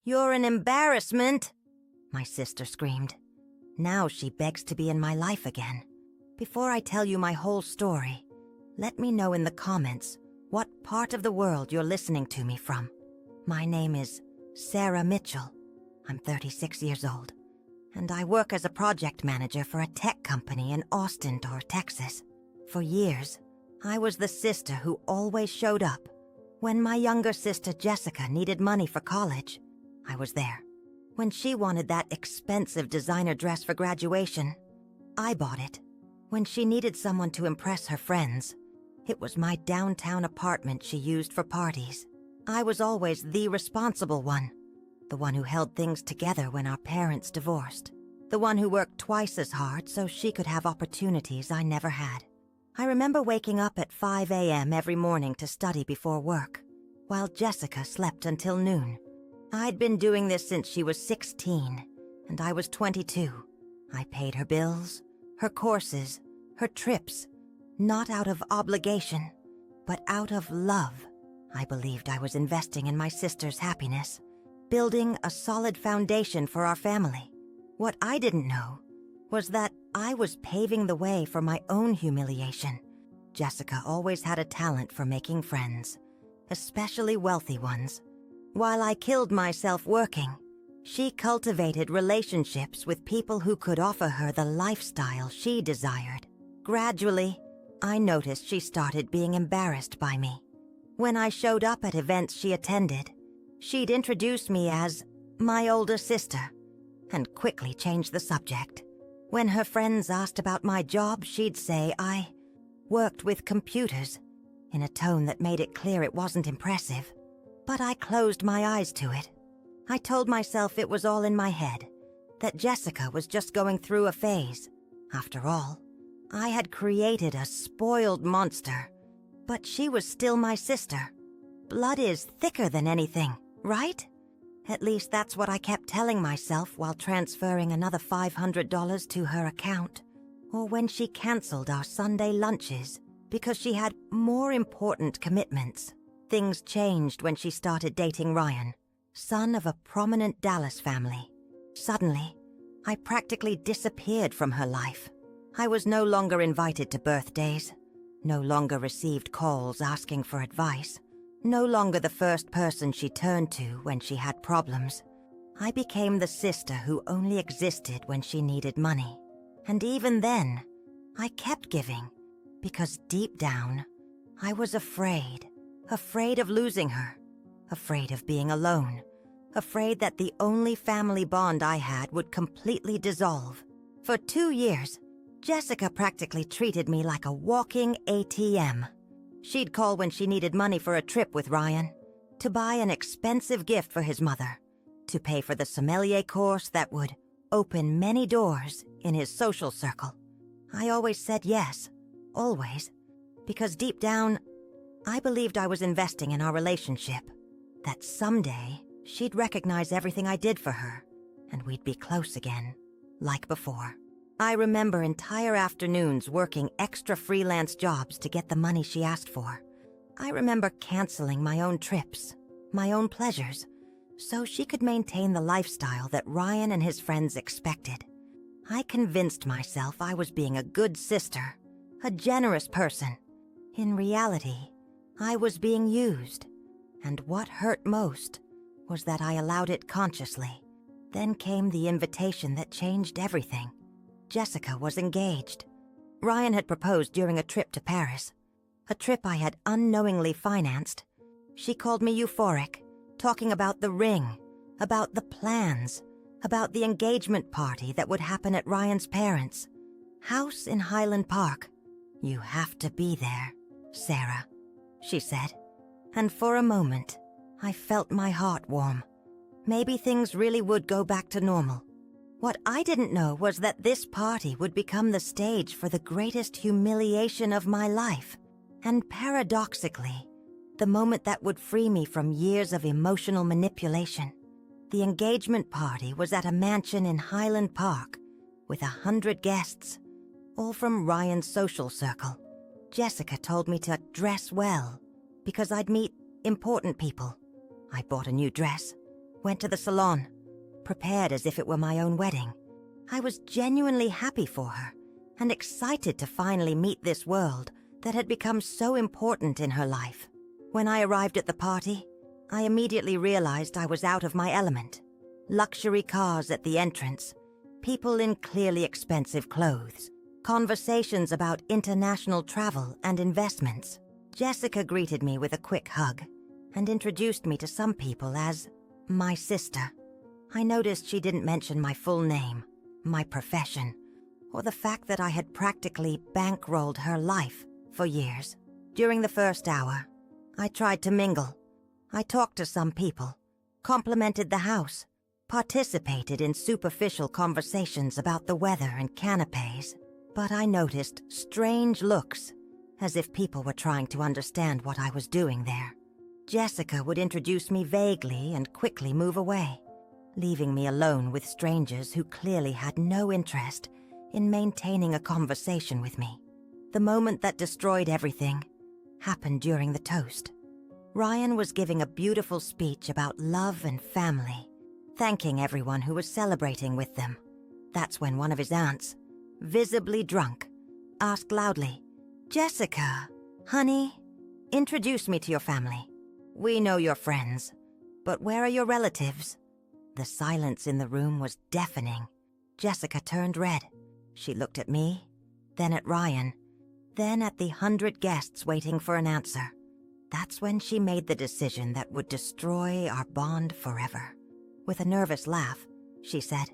"You're an embarrassment," my sister screamed. Now she begs to be in my life again. Before I tell you my whole story, let me know in the comments what part of the world you're listening to me from. My name is Sarah Mitchell. I'm 36 years old, and I work as a project manager for a tech company in Austin, Texas. For years, I was the sister who always showed up. When my younger sister Jessica needed money for college, I was there. When she wanted that expensive designer dress for graduation, I bought it. When she needed someone to impress her friends, it was my downtown apartment she used for parties. I was always the responsible one, the one who held things together when our parents divorced, the one who worked twice as hard so she could have opportunities I never had. I remember waking up at 5 a.m. every morning to study before work, while Jessica slept until noon. I'd been doing this since she was 16, and I was 22. I paid her bills, her courses, her trips, not out of obligation, but out of love. I believed I was investing in my sister's happiness, building a solid foundation for our family. What I didn't know was that I was paving the way for my own humiliation. Jessica always had a talent for making friends, especially wealthy ones. While I killed myself working, she cultivated relationships with people who could offer her the lifestyle she desired. Gradually, I noticed she started being embarrassed by me. When I showed up at events she attended, she'd introduce me as my older sister and quickly change the subject. When her friends asked about my job, she'd say I worked with computers, in a tone that made it clear it wasn't impressive. But I closed my eyes to it. I told myself it was all in my head, that Jessica was just going through a phase. After all, I had created a spoiled monster, but she was still my sister. Blood is thicker than anything, right? At least that's what I kept telling myself while transferring another $500 to her account, or when she canceled our Sunday lunches because she had more important commitments. Things changed when she started dating Ryan, son of a prominent Dallas family. Suddenly, I practically disappeared from her life. I was no longer invited to birthdays, no longer received calls asking for advice, no longer the first person she turned to when she had problems. I became the sister who only existed when she needed money. And even then, I kept giving, because deep down, I was afraid of losing her, afraid of being alone, afraid that the only family bond I had would completely dissolve. For 2 years, Jessica practically treated me like a walking ATM. She'd call when she needed money for a trip with Ryan, to buy an expensive gift for his mother, to pay for the sommelier course that would open many doors in his social circle. I always said yes, always, because deep down, I believed I was investing in our relationship, that someday she'd recognize everything I did for her, and we'd be close again, like before. I remember entire afternoons working extra freelance jobs to get the money she asked for. I remember canceling my own trips, my own pleasures, so she could maintain the lifestyle that Ryan and his friends expected. I convinced myself I was being a good sister, a generous person. In reality, I was being used, and what hurt most was that I allowed it consciously. Then came the invitation that changed everything. Jessica was engaged. Ryan had proposed during a trip to Paris, a trip I had unknowingly financed. She called me euphoric, talking about the ring, about the plans, about the engagement party that would happen at Ryan's parents' house in Highland Park. "You have to be there, Sarah," she said. And for a moment, I felt my heart warm. Maybe things really would go back to normal. What I didn't know was that this party would become the stage for the greatest humiliation of my life. And paradoxically, the moment that would free me from years of emotional manipulation. The engagement party was at a mansion in Highland Park with 100 guests, all from Ryan's social circle. Jessica told me to dress well because I'd meet important people. I bought a new dress, went to the salon, prepared as if it were my own wedding. I was genuinely happy for her and excited to finally meet this world that had become so important in her life. When I arrived at the party, I immediately realized I was out of my element. Luxury cars at the entrance, people in clearly expensive clothes, conversations about international travel and investments. Jessica greeted me with a quick hug and introduced me to some people as my sister. I noticed she didn't mention my full name, my profession, or the fact that I had practically bankrolled her life for years. During the first hour, I tried to mingle. I talked to some people, complimented the house, participated in superficial conversations about the weather and canapes, but I noticed strange looks, as if people were trying to understand what I was doing there. Jessica would introduce me vaguely and quickly move away, leaving me alone with strangers who clearly had no interest in maintaining a conversation with me. The moment that destroyed everything happened during the toast. Ryan was giving a beautiful speech about love and family, thanking everyone who was celebrating with them. That's when one of his aunts, visibly drunk, asked loudly, "Jessica, honey, introduce me to your family. We know you're friends, but where are your relatives?" The silence in the room was deafening. Jessica turned red. She looked at me, then at Ryan, then at the 100 guests waiting for an answer. That's when she made the decision that would destroy our bond forever. With a nervous laugh, she said,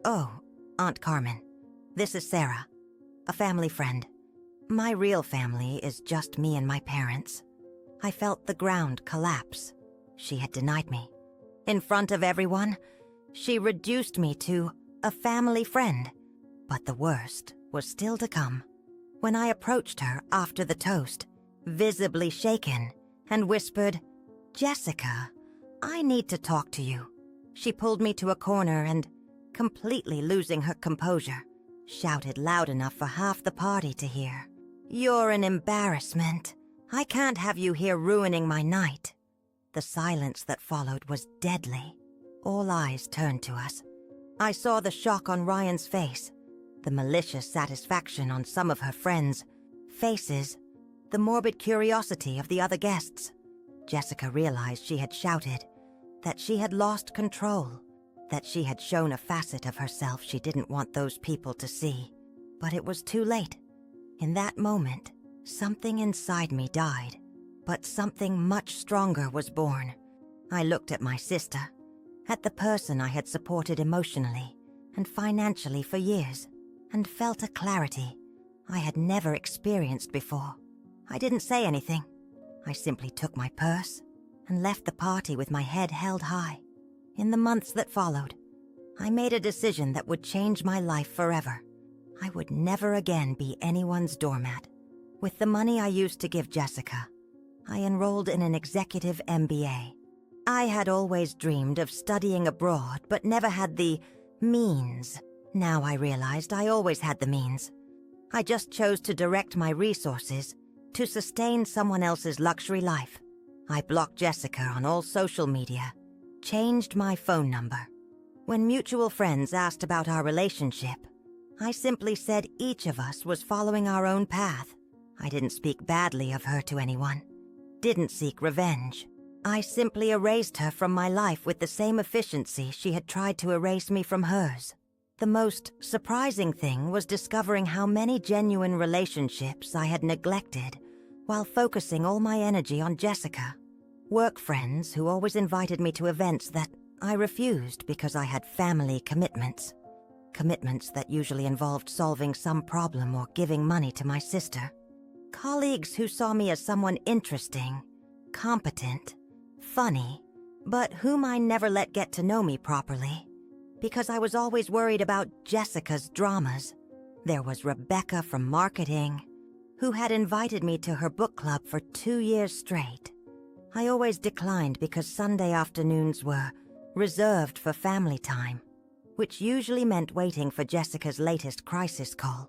"Oh, Aunt Carmen, this is Sarah, a family friend. My real family is just me and my parents." I felt the ground collapse. She had denied me. In front of everyone, she reduced me to a family friend. But the worst was still to come. When I approached her after the toast, visibly shaken, and whispered, "Jessica, I need to talk to you," she pulled me to a corner and, completely losing her composure, shouted loud enough for half the party to hear, "You're an embarrassment. I can't have you here ruining my night." The silence that followed was deadly. All eyes turned to us. I saw the shock on Ryan's face, the malicious satisfaction on some of her friends' faces, the morbid curiosity of the other guests. Jessica realized she had shouted, that she had lost control, that she had shown a facet of herself she didn't want those people to see. But it was too late. In that moment, something inside me died, but something much stronger was born. I looked at my sister, at the person I had supported emotionally and financially for years, and felt a clarity I had never experienced before. I didn't say anything. I simply took my purse and left the party with my head held high. In the months that followed, I made a decision that would change my life forever. I would never again be anyone's doormat. With the money I used to give Jessica, I enrolled in an executive MBA. I had always dreamed of studying abroad, but never had the means. Now I realized I always had the means. I just chose to direct my resources to sustain someone else's luxury life. I blocked Jessica on all social media, changed my phone number. When mutual friends asked about our relationship, I simply said each of us was following our own path. I didn't speak badly of her to anyone, didn't seek revenge. I simply erased her from my life with the same efficiency she had tried to erase me from hers. The most surprising thing was discovering how many genuine relationships I had neglected while focusing all my energy on Jessica. Work friends who always invited me to events that I refused because I had family commitments. Commitments that usually involved solving some problem or giving money to my sister. Colleagues who saw me as someone interesting, competent, funny, but whom I never let get to know me properly, because I was always worried about Jessica's dramas. There was Rebecca from marketing, who had invited me to her book club for 2 years straight. I always declined because Sunday afternoons were reserved for family time, which usually meant waiting for Jessica's latest crisis call.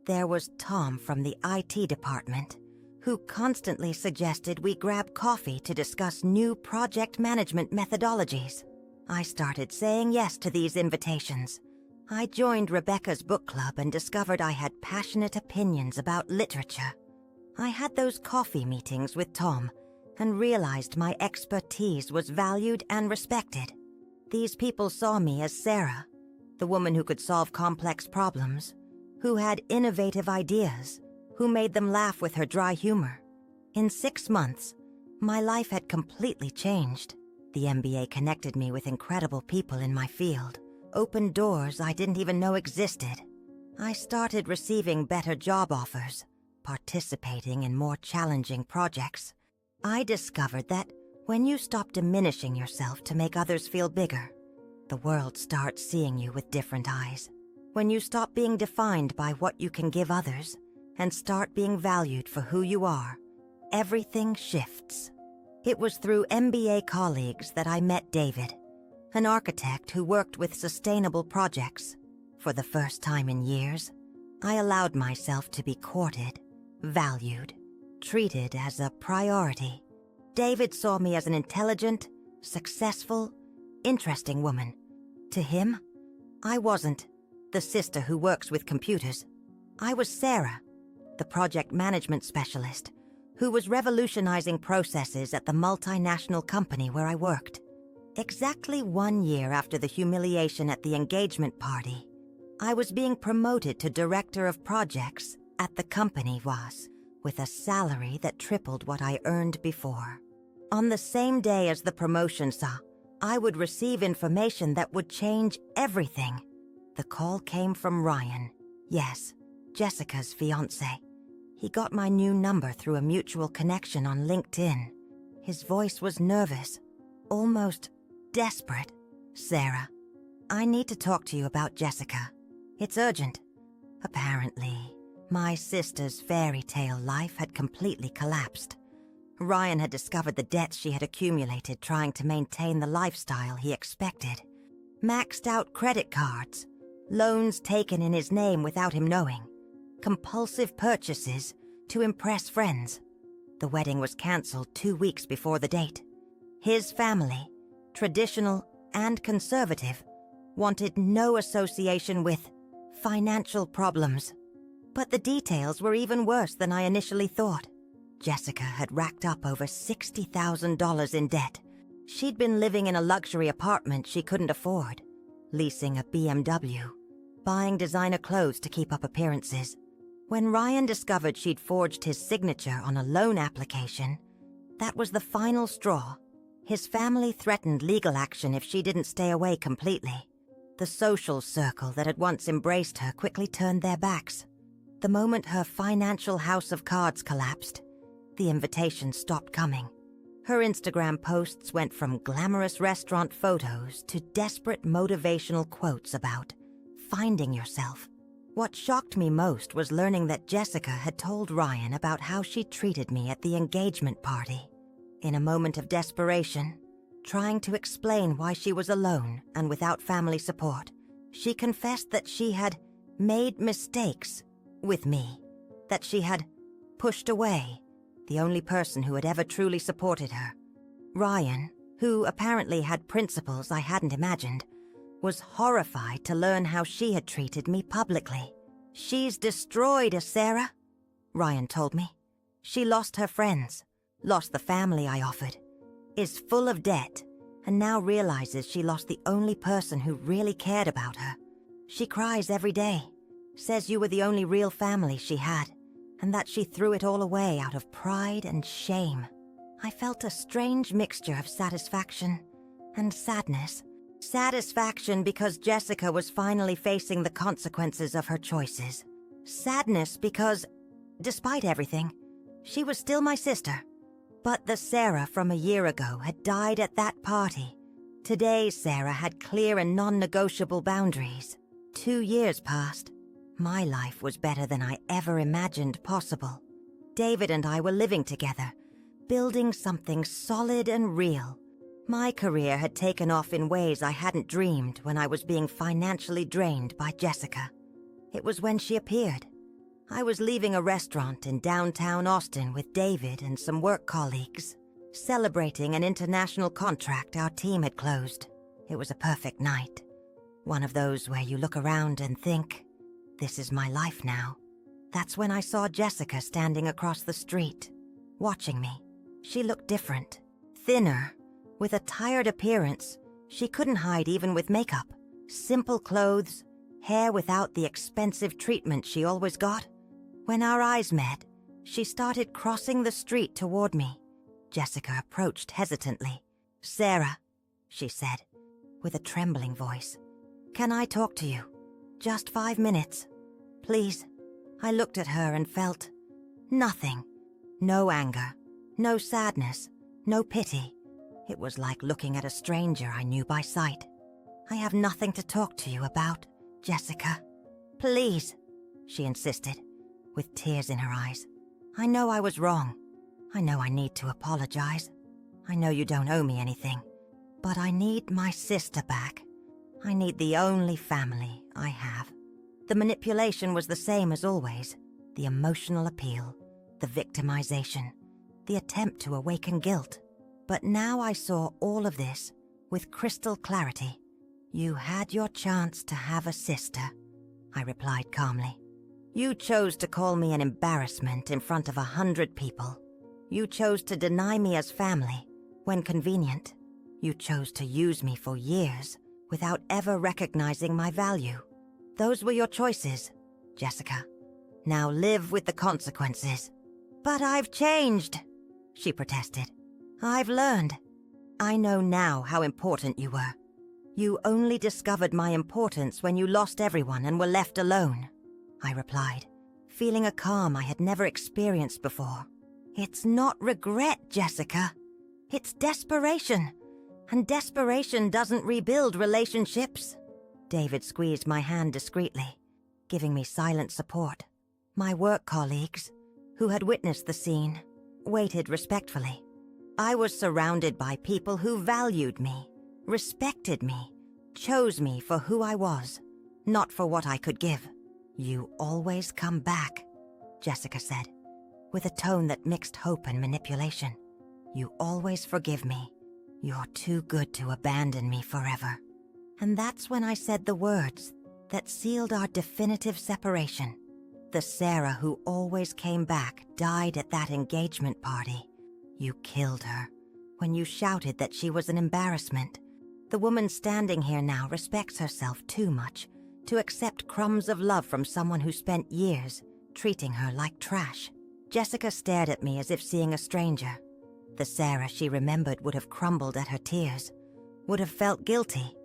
There was Tom from the IT department, who constantly suggested we grab coffee to discuss new project management methodologies. I started saying yes to these invitations. I joined Rebecca's book club and discovered I had passionate opinions about literature. I had those coffee meetings with Tom and realized my expertise was valued and respected. These people saw me as Sarah, the woman who could solve complex problems, who had innovative ideas, who made them laugh with her dry humor. In 6 months, my life had completely changed. The MBA connected me with incredible people in my field, opened doors I didn't even know existed. I started receiving better job offers, participating in more challenging projects. I discovered that when you stop diminishing yourself to make others feel bigger, the world starts seeing you with different eyes. When you stop being defined by what you can give others and start being valued for who you are, everything shifts. It was through MBA colleagues that I met David, an architect who worked with sustainable projects. For the first time in years, I allowed myself to be courted, valued, treated as a priority. David saw me as an intelligent, successful, interesting woman. To him, I wasn't the sister who works with computers. I was Sarah, the project management specialist, who was revolutionizing processes at the multinational company where I worked. Exactly 1 year after the humiliation at the engagement party, I was being promoted to director of projects at the company was, with a salary that tripled what I earned before. On the same day as the promotion saw, I would receive information that would change everything. The call came from Ryan. Yes, Jessica's fiancé. He got my new number through a mutual connection on LinkedIn. His voice was nervous, almost desperate. "Sarah, I need to talk to you about Jessica. It's urgent." Apparently, my sister's fairy tale life had completely collapsed. Ryan had discovered the debts she had accumulated trying to maintain the lifestyle he expected. Maxed out credit cards, loans taken in his name without him knowing, compulsive purchases to impress friends. The wedding was cancelled 2 weeks before the date. His family, traditional and conservative, wanted no association with financial problems. But the details were even worse than I initially thought. Jessica had racked up over $60,000 in debt. She'd been living in a luxury apartment she couldn't afford, leasing a BMW, buying designer clothes to keep up appearances. When Ryan discovered she'd forged his signature on a loan application, that was the final straw. His family threatened legal action if she didn't stay away completely. The social circle that had once embraced her quickly turned their backs. The moment her financial house of cards collapsed, the invitations stopped coming. Her Instagram posts went from glamorous restaurant photos to desperate motivational quotes about finding yourself. What shocked me most was learning that Jessica had told Ryan about how she treated me at the engagement party. In a moment of desperation, trying to explain why she was alone and without family support, she confessed that she had made mistakes with me, that she had pushed away the only person who had ever truly supported her. Ryan, who apparently had principles I hadn't imagined, was horrified to learn how she had treated me publicly. "She's destroyed us, Sarah," Ryan told me. "She lost her friends, lost the family I offered, is full of debt, and now realizes she lost the only person who really cared about her. She cries every day, says you were the only real family she had, and that she threw it all away out of pride and shame." I felt a strange mixture of satisfaction and sadness. Satisfaction because Jessica was finally facing the consequences of her choices. Sadness because, despite everything, she was still my sister. But the Sarah from a year ago had died at that party. Today's Sarah had clear and non-negotiable boundaries. 2 years passed. My life was better than I ever imagined possible. David and I were living together, building something solid and real. My career had taken off in ways I hadn't dreamed when I was being financially drained by Jessica. It was when she appeared. I was leaving a restaurant in downtown Austin with David and some work colleagues, celebrating an international contract our team had closed. It was a perfect night. One of those where you look around and think, this is my life now. That's when I saw Jessica standing across the street, watching me. She looked different, thinner, with a tired appearance she couldn't hide even with makeup. Simple clothes, hair without the expensive treatment she always got. When our eyes met, she started crossing the street toward me. Jessica approached hesitantly. "Sarah," she said, with a trembling voice. "Can I talk to you? Just 5 minutes, please?" I looked at her and felt nothing. No anger, no sadness, no pity. It was like looking at a stranger I knew by sight. "I have nothing to talk to you about, Jessica. Please," she insisted, with tears in her eyes. "I know I was wrong. I know I need to apologize. I know you don't owe me anything. But I need my sister back. I need the only family I have." The manipulation was the same as always. The emotional appeal, the victimization, the attempt to awaken guilt. But now I saw all of this with crystal clarity. "You had your chance to have a sister," I replied calmly. "You chose to call me an embarrassment in front of 100 people. You chose to deny me as family when convenient. You chose to use me for years without ever recognizing my value. Those were your choices, Jessica. Now live with the consequences." "But I've changed," she protested. "I've learned. I know now how important you were. You only discovered my importance when you lost everyone and were left alone," I replied, feeling a calm I had never experienced before. "It's not regret, Jessica. It's desperation. And desperation doesn't rebuild relationships." David squeezed my hand discreetly, giving me silent support. My work colleagues, who had witnessed the scene, waited respectfully. I was surrounded by people who valued me, respected me, chose me for who I was, not for what I could give. "You always come back," Jessica said, with a tone that mixed hope and manipulation. "You always forgive me. You're too good to abandon me forever." And that's when I said the words that sealed our definitive separation. The Sarah who always came back died at that engagement party. You killed her when you shouted that she was an embarrassment. The woman standing here now respects herself too much to accept crumbs of love from someone who spent years treating her like trash. Jessica stared at me as if seeing a stranger. The Sarah she remembered would have crumbled at her tears, would have felt guilty,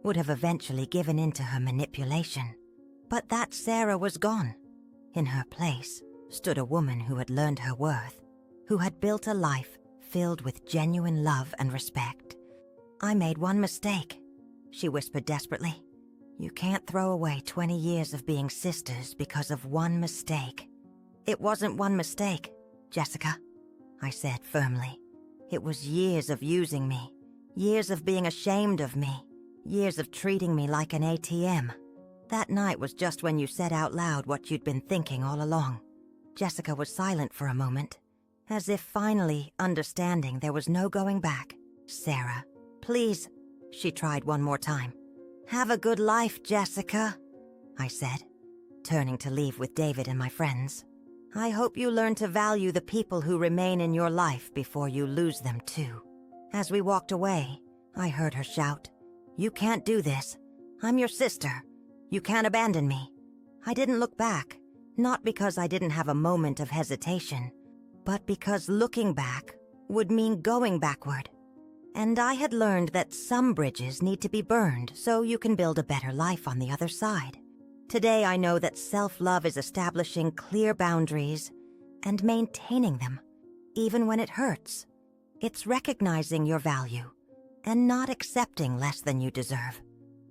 would have eventually given in to her manipulation. But that Sarah was gone. In her place stood a woman who had learned her worth, who had built a life filled with genuine love and respect. "I made one mistake," she whispered desperately. "You can't throw away 20 years of being sisters because of one mistake." "It wasn't one mistake, Jessica," I said firmly. "It was years of using me, years of being ashamed of me, years of treating me like an ATM. That night was just when you said out loud what you'd been thinking all along." Jessica was silent for a moment, as if finally understanding there was no going back. "Sarah, please," she tried one more time. "Have a good life, Jessica," I said, turning to leave with David and my friends. "I hope you learn to value the people who remain in your life before you lose them too." As we walked away, I heard her shout, "You can't do this. I'm your sister. You can't abandon me." I didn't look back, not because I didn't have a moment of hesitation, but because looking back would mean going backward. And I had learned that some bridges need to be burned so you can build a better life on the other side. Today I know that self-love is establishing clear boundaries and maintaining them, even when it hurts. It's recognizing your value and not accepting less than you deserve.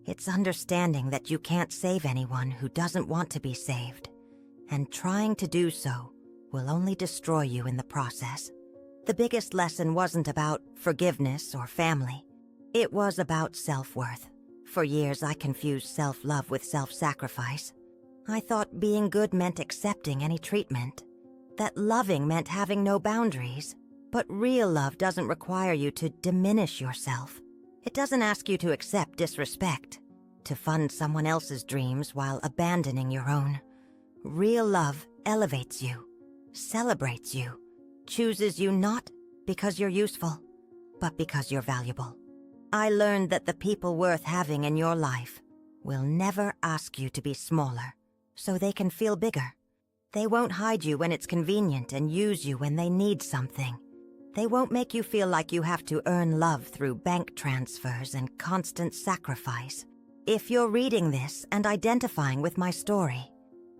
It's understanding that you can't save anyone who doesn't want to be saved, and trying to do so will only destroy you in the process. The biggest lesson wasn't about forgiveness or family. It was about self-worth. For years, I confused self-love with self-sacrifice. I thought being good meant accepting any treatment, that loving meant having no boundaries. But real love doesn't require you to diminish yourself. It doesn't ask you to accept disrespect, to fund someone else's dreams while abandoning your own. Real love elevates you, celebrates you, chooses you not because you're useful, but because you're valuable. I learned that the people worth having in your life will never ask you to be smaller so they can feel bigger. They won't hide you when it's convenient and use you when they need something. They won't make you feel like you have to earn love through bank transfers and constant sacrifice. If you're reading this and identifying with my story,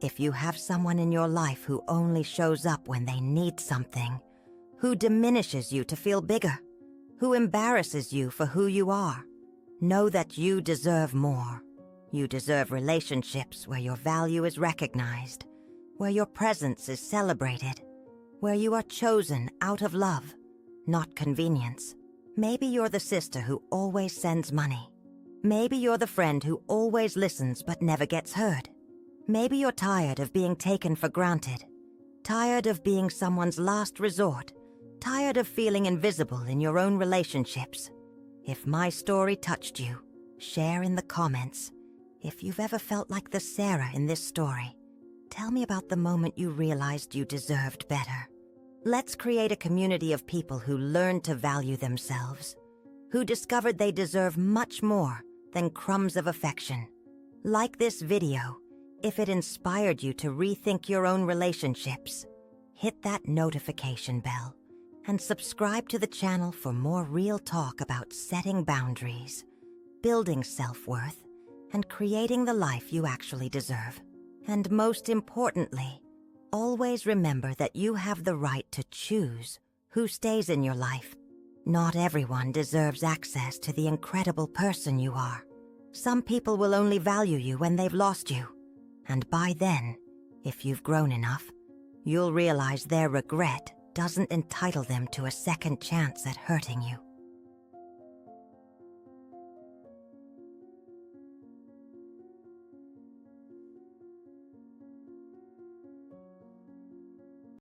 if you have someone in your life who only shows up when they need something, who diminishes you to feel bigger, who embarrasses you for who you are, know that you deserve more. You deserve relationships where your value is recognized, where your presence is celebrated, where you are chosen out of love, not convenience. Maybe you're the sister who always sends money. Maybe you're the friend who always listens but never gets heard. Maybe you're tired of being taken for granted, tired of being someone's last resort, tired of feeling invisible in your own relationships. If my story touched you, share in the comments. If you've ever felt like the Sarah in this story, tell me about the moment you realized you deserved better. Let's create a community of people who learned to value themselves, who discovered they deserve much more than crumbs of affection. Like this video, if it inspired you to rethink your own relationships, hit that notification bell and subscribe to the channel for more real talk about setting boundaries, building self-worth, and creating the life you actually deserve. And most importantly, always remember that you have the right to choose who stays in your life. Not everyone deserves access to the incredible person you are. Some people will only value you when they've lost you. And by then, if you've grown enough, you'll realize their regret doesn't entitle them to a second chance at hurting you.